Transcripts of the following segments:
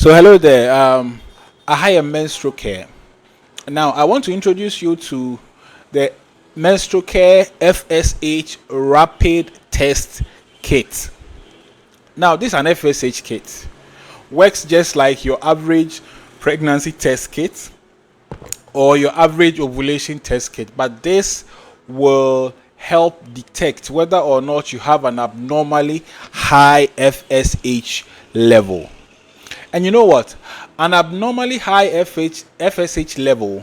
So hello there. I am Menstrocare. Now I want to introduce you to the Menstrocare FSH Rapid Test Kit. Now this is an FSH kit. Works just like your average pregnancy test kit or your average ovulation test kit, but this will help detect whether or not you have an abnormally high FSH level. And you know what? An abnormally high FSH level,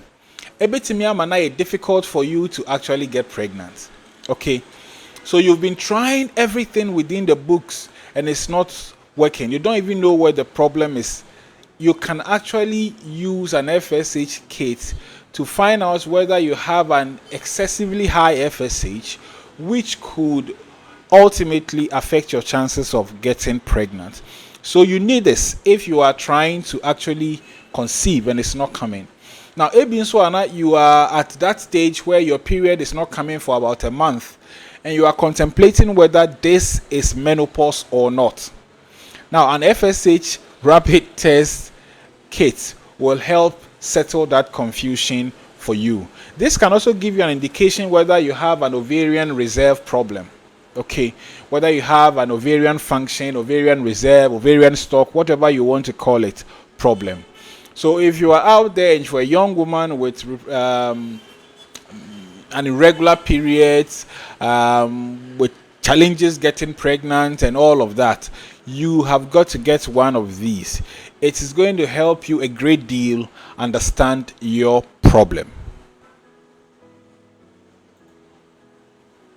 it's difficult for you to actually get pregnant. Okay, so you've been trying everything within the books and it's not working. You don't even know where the problem is. You can actually use an FSH kit to find out whether you have an excessively high FSH, which could ultimately affect your chances of getting pregnant. So you need this if you are trying to actually conceive and it's not coming. Now, you are at that stage where your period is not coming for about a month and you are contemplating whether this is menopause or not. Now, an FSH rapid test kit will help settle that confusion for you. This can also give you an indication whether you have an ovarian reserve problem. Okay, whether you have an ovarian function, ovarian reserve, ovarian stock, whatever you want to call it, problem. So if you are out there and you're a young woman with an irregular periods, with challenges getting pregnant and all of that, you have got to get one of these. It is going to help you a great deal understand your problem.